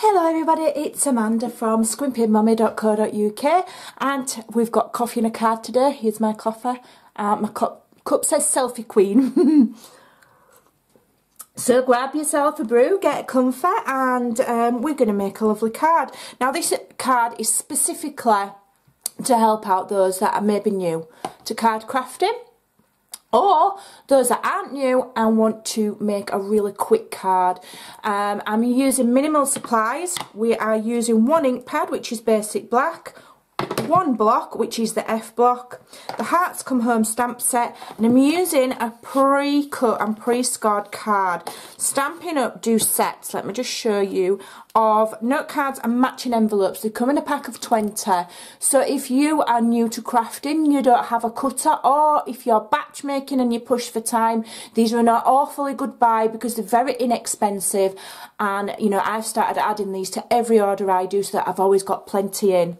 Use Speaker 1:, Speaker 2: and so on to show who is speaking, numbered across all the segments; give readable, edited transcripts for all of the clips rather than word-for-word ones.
Speaker 1: Hello everybody, it's Amanda from Scrimpingmommy.co.uk and we've got coffee and a card today. Here's my coffee. My cup says Selfie Queen. So grab yourself a brew, get comfy, and we're going to make a lovely card. Now this card is specifically to help out those that are maybe new to card crafting, or those that aren't new and want to make a really quick card. I'm using minimal supplies. We are using one ink pad, which is basic black, one block, which is the F block, the Hearts Come Home stamp set, and I'm using a pre-cut and pre-scored card. Stampin' Up do sets, let me just show you, of note cards and matching envelopes. They come in a pack of 20. So if you are new to crafting, you don't have a cutter, or if you're batch making and you push for time, these are an awfully good buy because they're very inexpensive. And you know, I've started adding these to every order I do so that I've always got plenty in.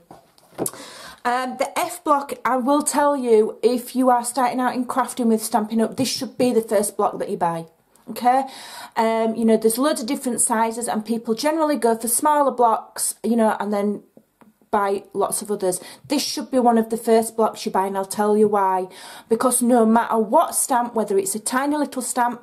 Speaker 1: The F block, I will tell you, if you are starting out in crafting with Stampin' Up, this should be the first block that you buy. Okay, you know, there's loads of different sizes and people generally go for smaller blocks, you know, and then buy lots of others. This should be one of the first blocks you buy, and I'll tell you why. Because no matter what stamp, whether it's a tiny little stamp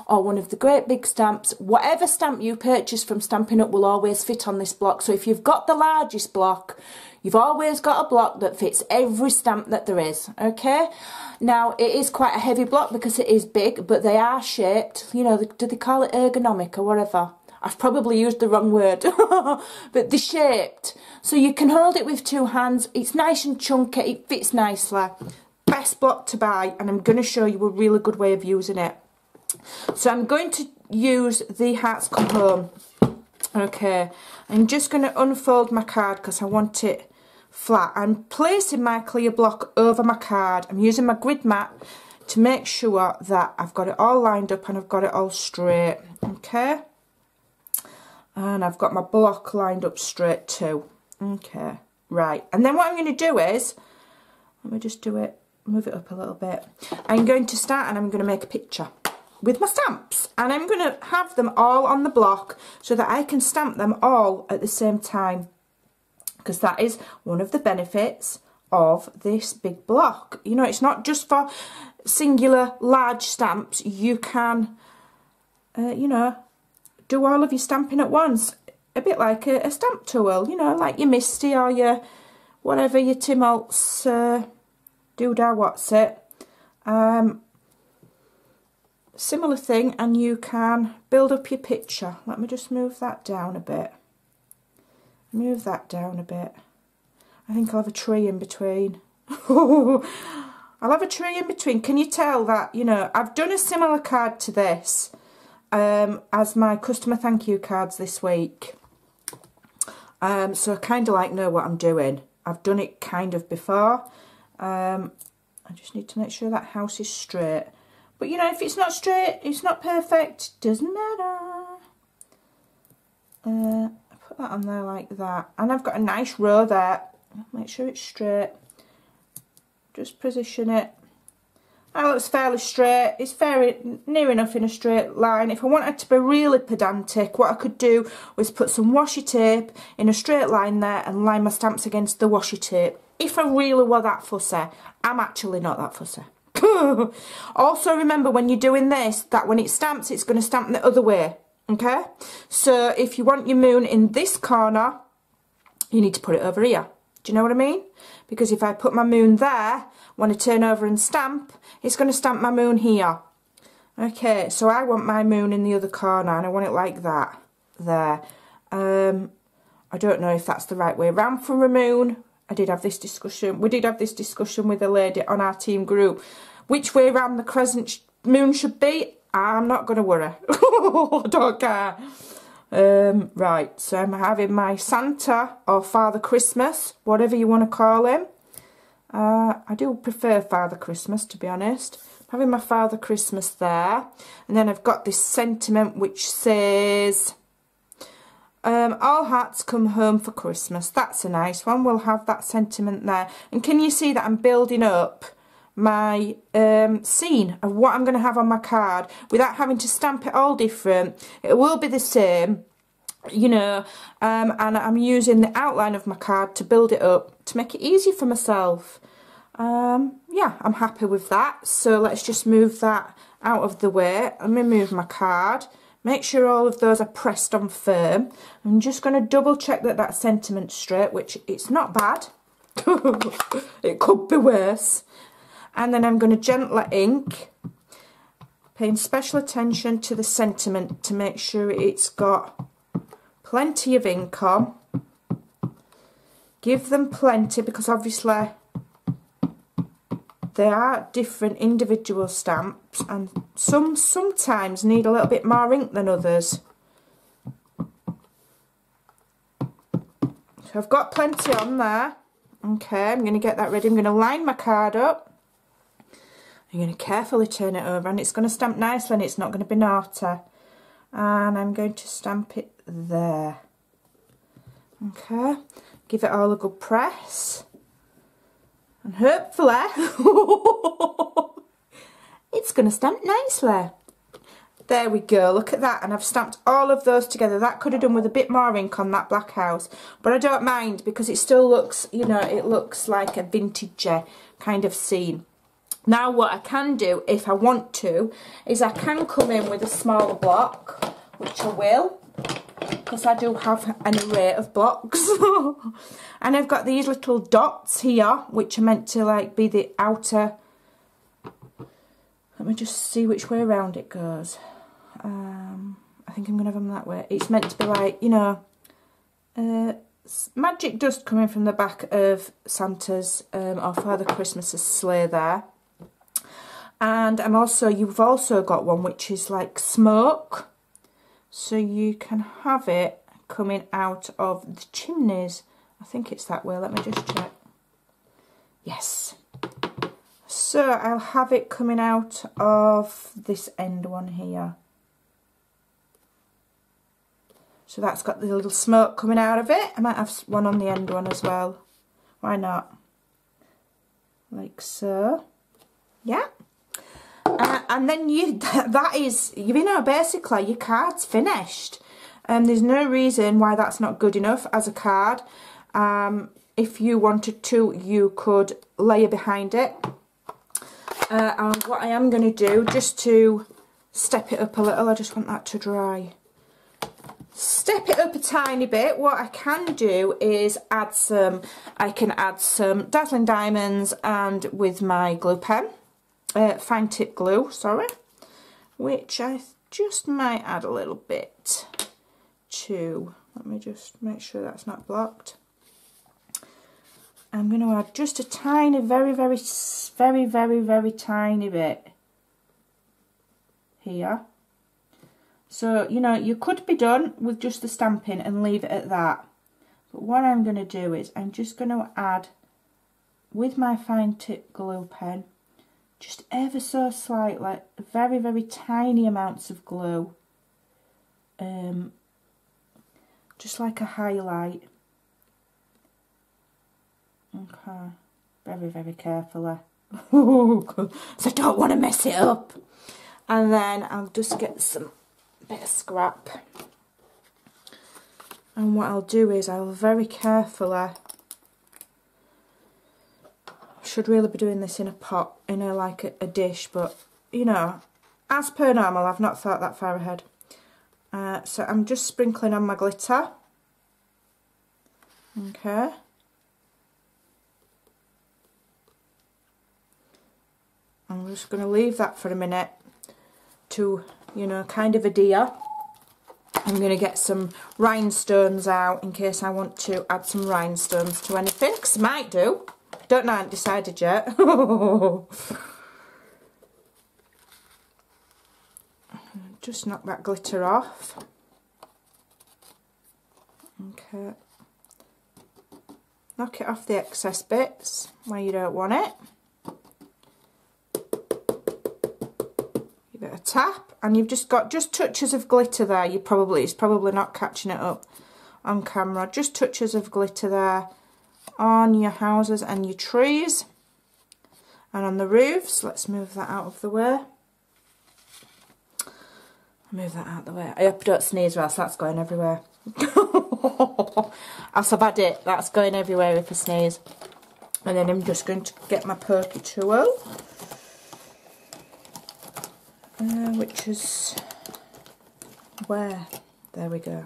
Speaker 1: or one of the great big stamps, whatever stamp you purchase from Stampin' Up will always fit on this block. So if you've got the largest block, you've always got a block that fits every stamp that there is, okay? Now, it is quite a heavy block because it is big, but they are shaped, you know, do they call it ergonomic or whatever? I've probably used the wrong word, but they're shaped. So you can hold it with two hands, it's nice and chunky, it fits nicely. Best block to buy, and I'm going to show you a really good way of using it. So I'm going to use the Hearts Come Home. Okay, I'm just going to unfold my card because I want it flat. I'm placing my clear block over my card. I'm using my grid mat to make sure that I've got it all lined up and I've got it all straight. Okay, and I've got my block lined up straight too. Okay, right, and then what I'm going to do is, let me just do it, move it up a little bit. I'm going to start and I'm going to make a picture with my stamps, and I'm going to have them all on the block so that I can stamp them all at the same time, because that is one of the benefits of this big block. You know, it's not just for singular large stamps. You can you know, do all of your stamping at once, a bit like a stamp tool, you know, like your Misty or your whatever, your Tim Holtz doodah what's it, similar thing, and you can build up your picture. Let me just move that down a bit. Move that down a bit. I think I'll have a tree in between. I'll have a tree in between. Can you tell that, you know, I've done a similar card to this as my customer thank you cards this week. So I kind of like know what I'm doing. I've done it kind of before. I just need to make sure that house is straight. But you know, if it's not straight, it's not perfect, doesn't matter. I put that on there like that. And I've got a nice row there. Make sure it's straight. Just position it. That looks fairly straight. It's very near enough in a straight line. If I wanted to be really pedantic, what I could do was put some washi tape in a straight line there and line my stamps against the washi tape. If I really were that fussy. I'm actually not that fussy. Also remember, when you're doing this, that when it stamps, it's going to stamp the other way, okay? So if you want your moon in this corner, you need to put it over here. Do you know what I mean? Because if I put my moon there, when I turn over and stamp, it's going to stamp my moon here. Okay, so I want my moon in the other corner, and I want it like that, there. I don't know if that's the right way around for a moon. I did have this discussion. We did have this discussion with a lady on our team group. Which way around the crescent moon should be, I'm not going to worry. I don't care. Right, so I'm having my Santa or Father Christmas, whatever you want to call him. I do prefer Father Christmas, to be honest. I'm having my Father Christmas there. And then I've got this sentiment which says, all hearts come home for Christmas. That's a nice one. We'll have that sentiment there. And can you see that I'm building up my scene of what I'm going to have on my card without having to stamp it all different? It will be the same. you know, and I'm using the outline of my card to build it up to make it easy for myself. Yeah, I'm happy with that. So let's just move that out of the way. Let me move my card. Make sure all of those are pressed on firm. I'm just going to double check that that sentiment's straight, which it's not bad. It could be worse. And then I'm going to gently ink, paying special attention to the sentiment to make sure it's got plenty of ink on. Give them plenty, because obviously they are different individual stamps, and some sometimes need a little bit more ink than others. So I've got plenty on there. Okay, I'm going to get that ready. I'm going to line my card up. I'm going to carefully turn it over, and it's going to stamp nicely and it's not going to be naughty. And I'm going to stamp it there. Okay, give it all a good press. And hopefully it's going to stamp nicely. There we go, look at that. And I've stamped all of those together. That could have done with a bit more ink on that black house, but I don't mind, because it still looks, you know, it looks like a vintagey kind of scene. Now what I can do, if I want to, is I can come in with a smaller block, which I will, because I do have an array of blocks. And I've got these little dots here, which are meant to like be the outer. Let me just see which way around it goes. I think I'm going to have them that way. It's meant to be like, you know, magic dust coming from the back of Santa's or Father Christmas's sleigh there. And you've also got one which is like smoke. So you can have it coming out of the chimneys. I think it's that way. Let me just check. Yes. So I'll have it coming out of this end one here. So that's got the little smoke coming out of it. I might have one on the end one as well. Why not? Like so. Yeah. And then that is, you know, basically your card's finished. There's no reason why that's not good enough as a card. If you wanted to, you could layer behind it. And what I am going to do, just to step it up a little, I just want that to dry. Step it up a tiny bit. What I can do is I can add some Dazzling Diamonds, and with my glue pen, fine tip glue, sorry, which I just might add a little bit to. Let me just make sure that's not blocked. I'm going to add just a tiny, very tiny bit here. So, you know, you could be done with just the stamping and leave it at that. But what I'm going to do is I'm just going to add, with my fine tip glue pen, just ever so slightly, very tiny amounts of glue. Just like a highlight. Okay, very carefully. So I don't want to mess it up. And then I'll just get some bit of scrap. And what I'll do is I'll very carefully, I should really be doing this in a pot, in a like a dish, but you know, as per normal, I've not thought that far ahead. So I'm just sprinkling on my glitter. Okay. I'm just going to leave that for a minute to, you know, kind of adhere. I'm going to get some rhinestones out in case I want to add some rhinestones to anything, because I might do. Don't know, I haven't decided yet. Just knock that glitter off. Okay. Knock it off the excess bits where you don't want it. Give it a tap, and you've just got just touches of glitter there. It's probably not catching it up on camera. Just touches of glitter there on your houses and your trees and on the roofs. Let's move that out of the way. Move that out of the way. I hope I don't sneeze whilst that's going everywhere. As I've had it, that's going everywhere if I sneeze. And then I'm just going to get my pokey tool, which is where? There we go.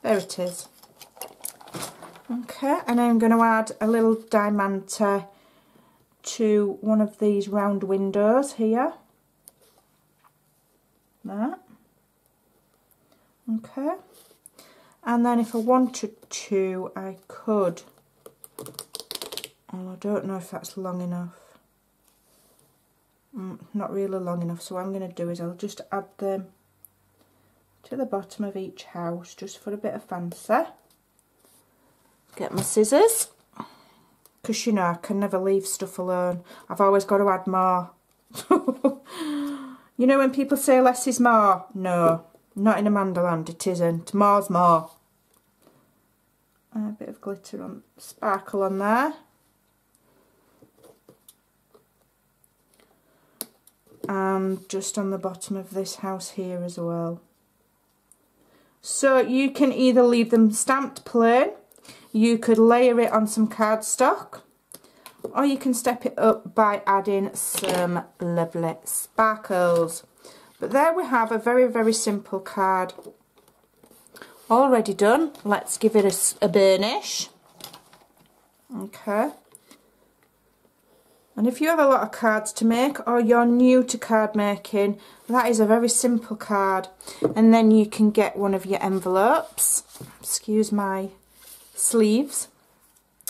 Speaker 1: There it is. Okay, and I'm going to add a little diamante to one of these round windows here. That. Okay. And then if I wanted to, I could. Oh, I don't know if that's long enough. Not really long enough, so what I'm going to do is I'll just add them to the bottom of each house, just for a bit of fancy. Get my scissors, because you know I can never leave stuff alone. I've always got to add more. You know when people say less is more? No, not in Amandaland, it isn't. More's more. A bit of glitter on, sparkle on there. And just on the bottom of this house here as well. So you can either leave them stamped plain, you could layer it on some cardstock, or you can step it up by adding some lovely sparkles. But there we have a very, very simple card already done. Let's give it a burnish. Okay. And if you have a lot of cards to make, or you're new to card making, that is a very simple card. And then you can get one of your envelopes, excuse my sleeves,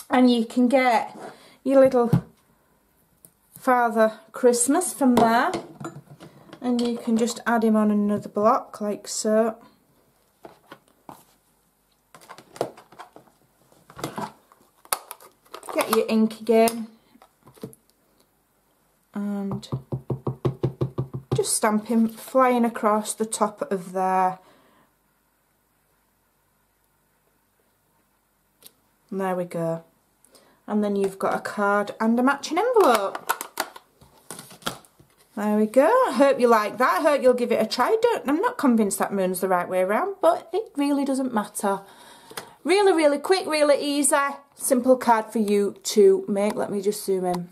Speaker 1: and you can get your little Father Christmas from there, and you can just add him on another block like so. Get your ink again and just stamp him flying across the top of there. And there we go. And then you've got a card and a matching envelope. There we go. I hope you like that. I hope you'll give it a try. I'm not convinced that moon's the right way around, but it really doesn't matter. Really, really quick, really easy, simple card for you to make. Let me just zoom in.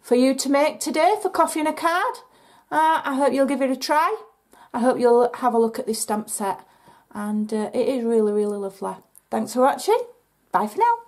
Speaker 1: For you to make today for Coffee and a Card. I hope you'll give it a try. I hope you'll have a look at this stamp set. And it is really, really lovely. Thanks for watching. Bye for now.